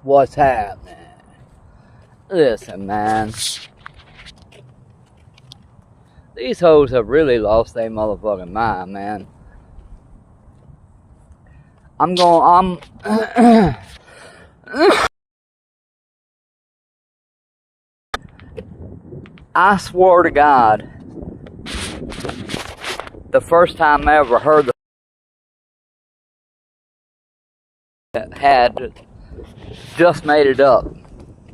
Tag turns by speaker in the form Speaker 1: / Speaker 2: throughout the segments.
Speaker 1: What's happening? Listen, man. These hoes have really lost their motherfucking mind, man. I swear to God, the first time I ever heard had just made it up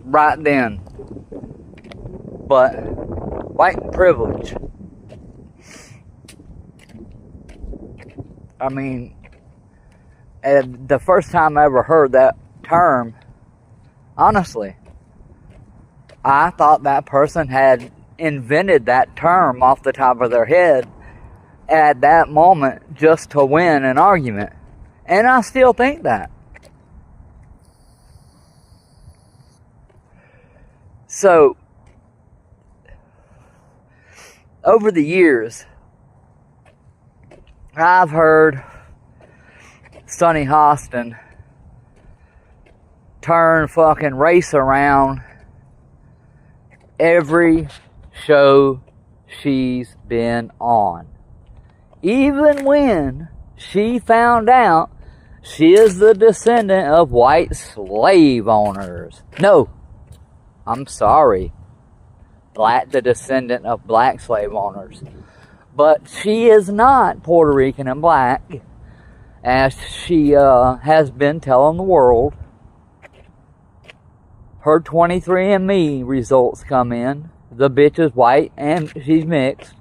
Speaker 1: right then. But white privilege. I mean, the first time I ever heard that term, honestly, I thought that person had invented that term off the top of their head at that moment just to win an argument. And I still think that. So, over the years, I've heard Sonny Hostin turn fucking race around every show she's been on. Even when she found out she is the descendant of white slave owners. No, I'm sorry. The descendant of black slave owners. But she is not Puerto Rican and black, as she has been telling the world. Her 23andMe results come in. The bitch is white and she's mixed.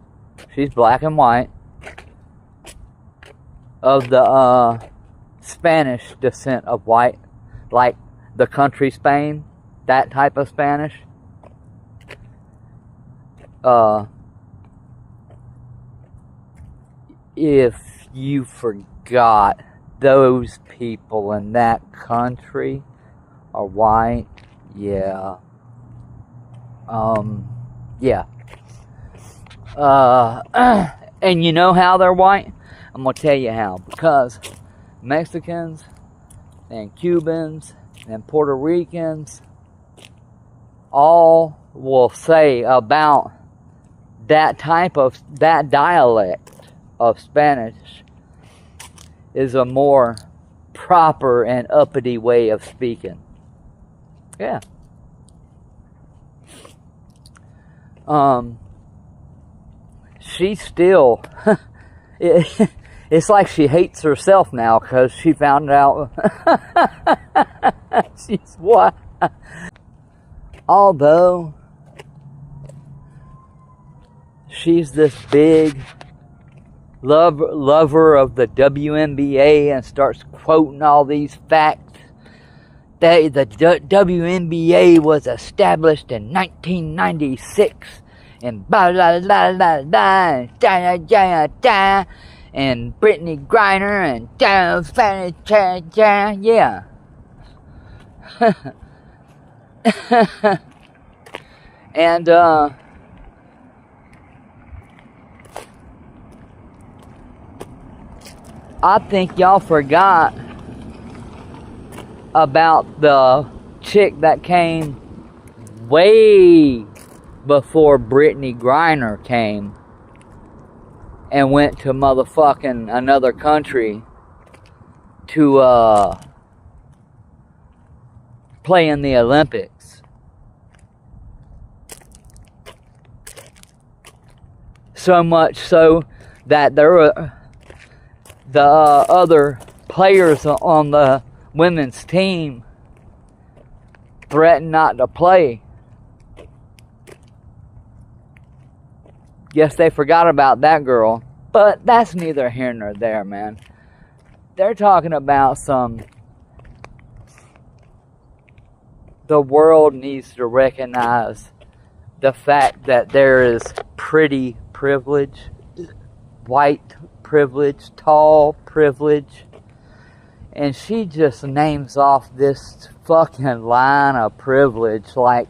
Speaker 1: She's black and white. Of the Spanish descent of white. Like the country Spain. That type of Spanish. If you forgot, those people in that country are white. Yeah. Yeah. And you know how they're white? I'm gonna tell you how. Because Mexicans and Cubans and Puerto Ricans all will say about that dialect of Spanish is a more proper and uppity way of speaking. Yeah. She still it's like she hates herself now because she found out she's white. Although she's this big lover of the WNBA and starts quoting all these facts. The WNBA was established in 1996 and blah blah blah blah blah da da da and Brittany Griner and da da da yeah. And I think y'all forgot about the chick that came way before Brittany Griner came and went to motherfucking another country to play in the Olympics. So much so that there were the other players on the women's team threatened not to play. Guess they forgot about that girl. But that's neither here nor there, man. They're talking about the world needs to recognize the fact that there is pretty privilege, white privilege, tall privilege. And she just names off this fucking line of privilege like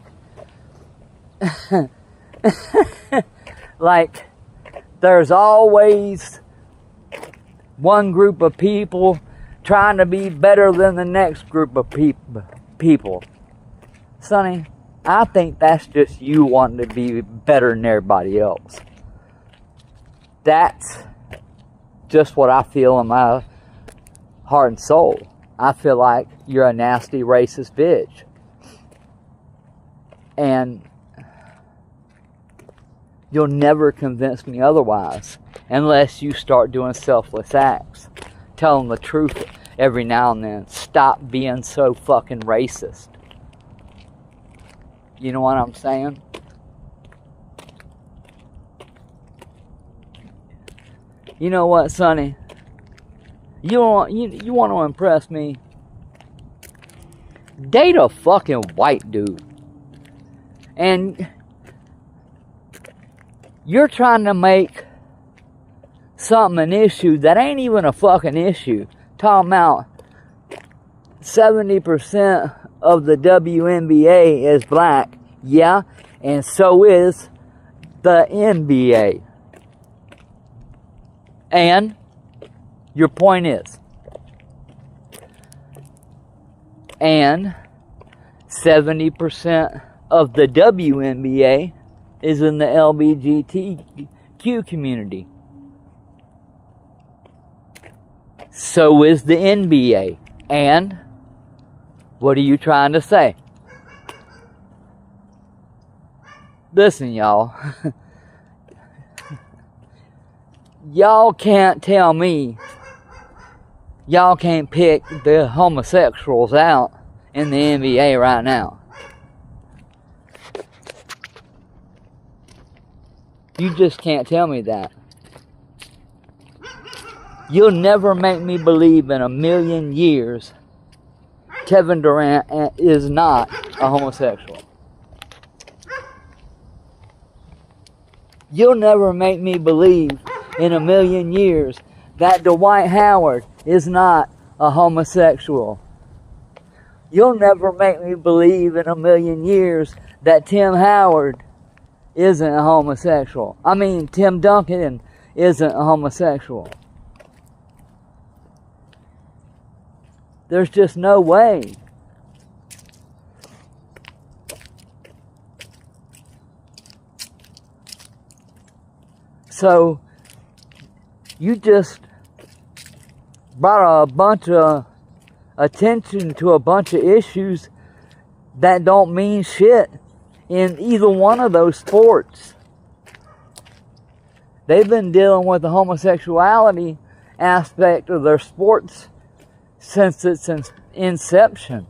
Speaker 1: like there's always one group of people trying to be better than the next group of people. people. Sonny, I think that's just you wanting to be better than everybody else. That's just what I feel in my heart and soul. I feel like you're a nasty, racist bitch. And you'll never convince me otherwise unless you start doing selfless acts. Telling the truth every now and then. Stop being so fucking racist. You know what I'm saying? You know what, Sonny? You want to impress me? Date a fucking white dude. And you're trying to make something an issue that ain't even a fucking issue. Talking about 70% of the WNBA is black. Yeah, and so is the NBA. And your point is, and 70% of the WNBA is in the LGBTQ community. So is the NBA. And what are you trying to say? Listen, y'all. Y'all can't tell me y'all can't pick the homosexuals out in the NBA right now. You just can't tell me that. You'll never make me believe in a million years Kevin Durant is not a homosexual. You'll never make me believe in a million years that Dwight Howard is not a homosexual. You'll never make me believe in a million years that Tim Howard isn't a homosexual. I mean, Tim Duncan isn't a homosexual. There's just no way. So, you just brought a bunch of attention to a bunch of issues that don't mean shit in either one of those sports. They've been dealing with the homosexuality aspect of their sports since its inception.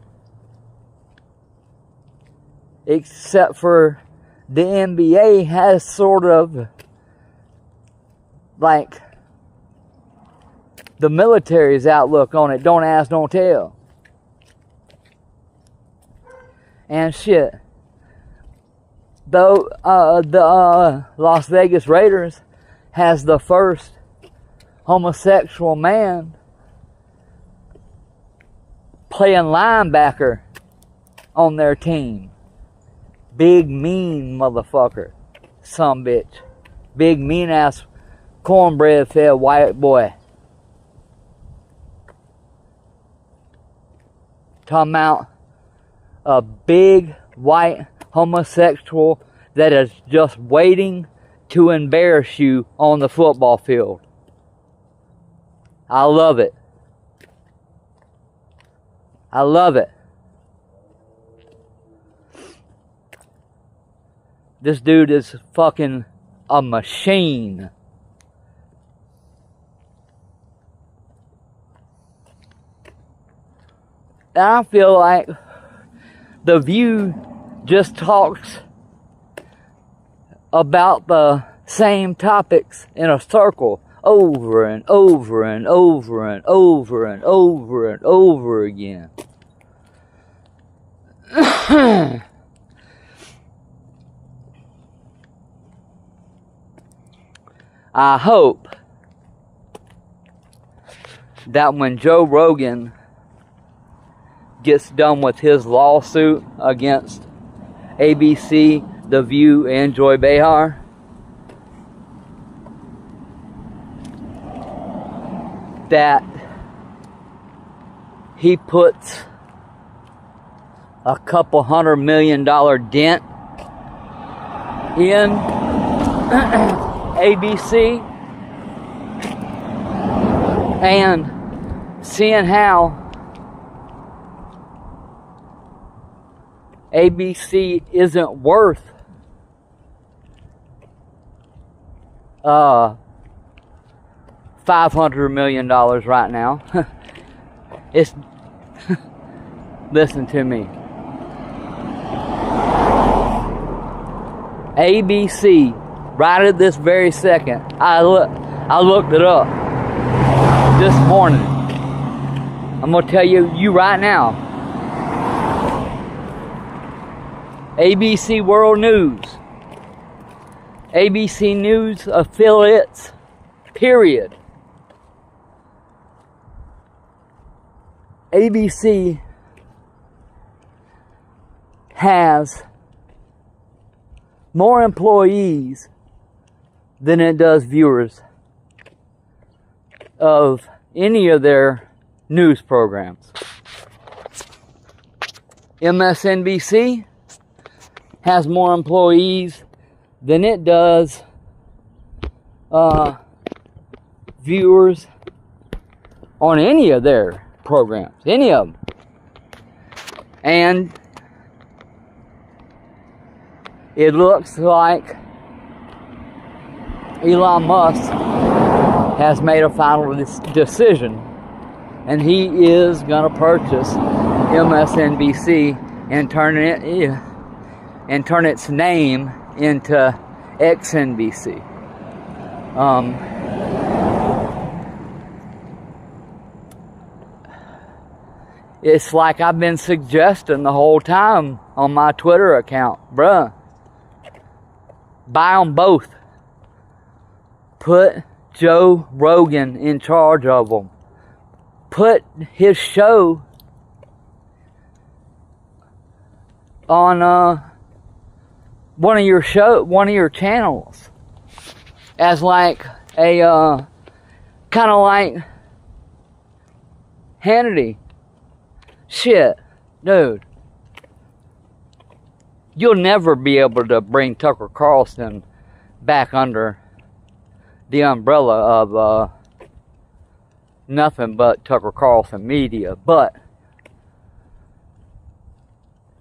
Speaker 1: Except for the NBA has sort of like the military's outlook on it. Don't ask, don't tell. And shit. Though the Las Vegas Raiders has the first homosexual man playing linebacker on their team. Big mean motherfucker. Some bitch. Big mean ass cornbread fed white boy. Talking about a big white homosexual that is just waiting to embarrass you on the football field. I love it. I love it. This dude is fucking a machine. And I feel like The View just talks about the same topics in a circle over and over and over and over and over and over again. I hope that when Joe Rogan gets done with his lawsuit against ABC, The View, and Joy Behar, that he puts a couple $100 million dent in ABC, and seeing how ABC isn't worth $500 million right now. It's listen to me. ABC, right at this very second, I looked it up this morning. I'm gonna tell you right now. ABC World News, ABC News affiliates, period. ABC has more employees than it does viewers of any of their news programs. MSNBC has more employees than it does viewers on any of their programs, any of them. And it looks like Elon Musk has made a final decision, and he is going to purchase MSNBC and turn its name into XNBC. It's like I've been suggesting the whole time on my Twitter account, bruh. Buy them both. Put Joe Rogan in charge of them. Put his show on one of your channels as like a kind of like Hannity. Shit, dude. You'll never be able to bring Tucker Carlson back under the umbrella of nothing but Tucker Carlson Media. But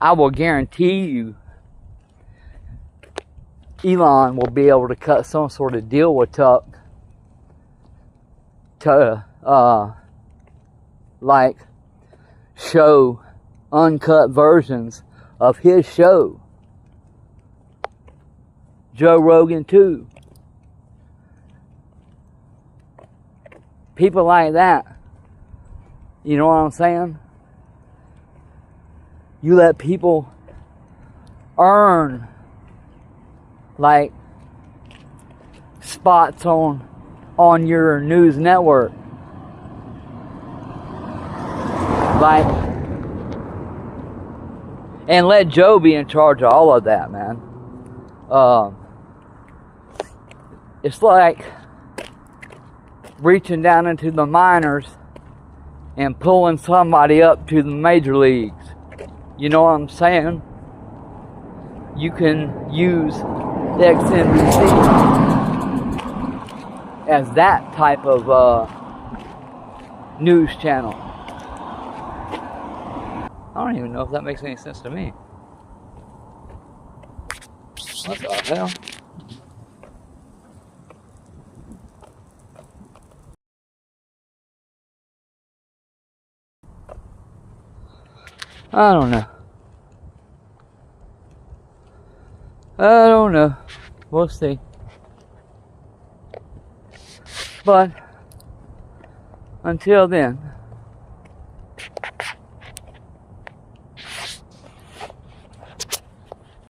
Speaker 1: I will guarantee you Elon will be able to cut some sort of deal with Tuck to like show uncut versions of his show. Joe Rogan too. People like that. You know what I'm saying? You let people earn like spots on your news network. Like, and let Joe be in charge of all of that, man. It's like reaching down into the minors and pulling somebody up to the major leagues. You know what I'm saying? You can use XNBC as that type of news channel. I don't even know if that makes any sense to me. What the hell? I don't know. I don't know. We'll see. But until then,